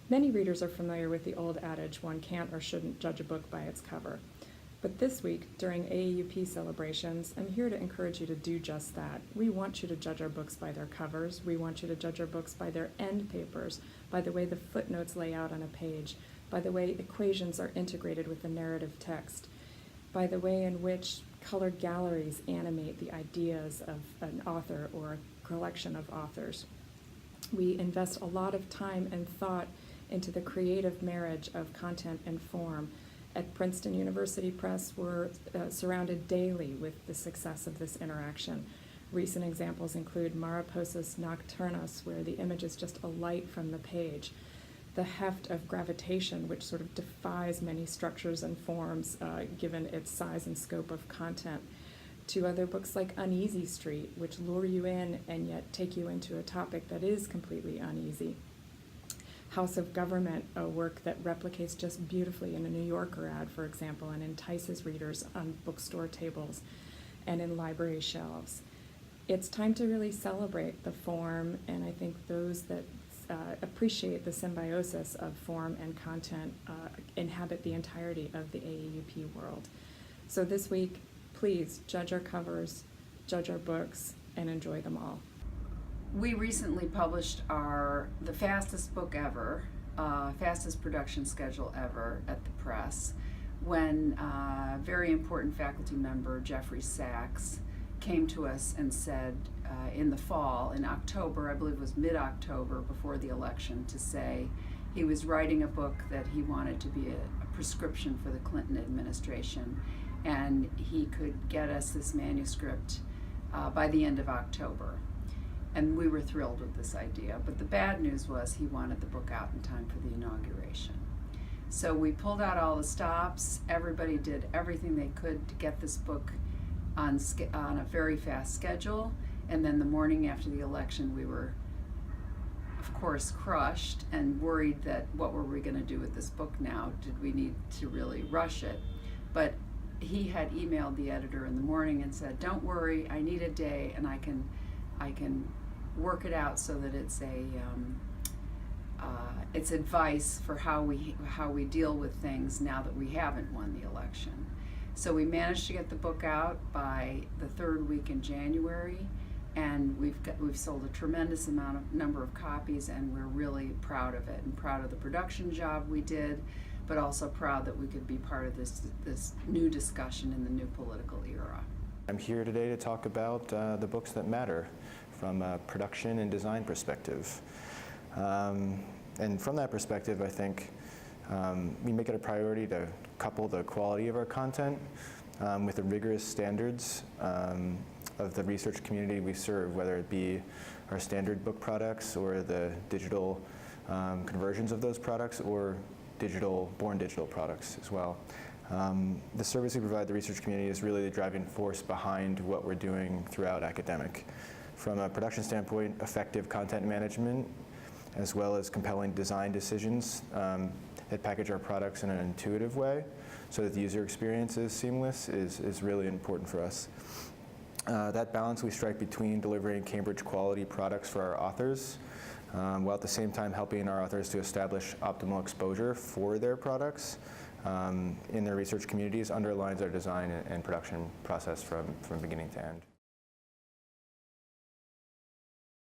Many readers are familiar with the old adage, one can't or shouldn't judge a book by its cover. But this week, during AAUP celebrations, I'm here to encourage you to do just that. We want you to judge our books by their covers. We want you to judge our books by their end papers, by the way the footnotes lay out on a page, by the way equations are integrated with the narrative text, by the way in which colored galleries animate the ideas of an author or a collection of authors. We invest a lot of time and thought into the creative marriage of content and form. At Princeton University Press, we're surrounded daily with the success of this interaction. Recent examples include Mariposas Nocturnas, where the image is just a light from the page. The heft of Gravitation, which sort of defies many structures and forms given its size and scope of content. To other books like Uneasy Street, which lure you in and yet take you into a topic that is completely uneasy. House of Government, a work that replicates just beautifully in a New Yorker ad, for example, and entices readers on bookstore tables and in library shelves. It's time to really celebrate the form, and I think those that appreciate the symbiosis of form and content inhabit the entirety of the AAUP world. So this week, please judge our covers, judge our books, and enjoy them all. We recently published the fastest book ever, fastest production schedule ever at the press, when a very important faculty member, Jeffrey Sachs, came to us and said in the fall, in October, I believe it was mid-October before the election, to say he was writing a book that he wanted to be a prescription for the Clinton administration, and he could get us this manuscript by the end of October. And we were thrilled with this idea, but the bad news was he wanted the book out in time for the inauguration. So we pulled out all the stops. Everybody did everything they could to get this book on a very fast schedule. And then the morning after the election, we were, of course, crushed and worried that what were we going to do with this book now? Did we need to really rush it? But he had emailed the editor in the morning and said, "Don't worry, I need a day, and I can work it out so that it's advice for how we deal with things now that we haven't won the election." So we managed to get the book out by the third week in January, and we've sold a tremendous number of copies, and we're really proud of it and proud of the production job we did, but also proud that we could be part of this new discussion in the new political era. I'm here today to talk about the books that matter from a production and design perspective. And from that perspective, I think we make it a priority to couple the quality of our content with the rigorous standards of the research community we serve, whether it be our standard book products or the digital conversions of those products, or born digital products as well. The service we provide the research community is really the driving force behind what we're doing throughout academic. From a production standpoint, effective content management, as well as compelling design decisions that package our products in an intuitive way so that the user experience is seamless is really important for us. That balance we strike between delivering Cambridge quality products for our authors, while at the same time helping our authors to establish optimal exposure for their products in their research communities, underlines our design and production process from beginning to end.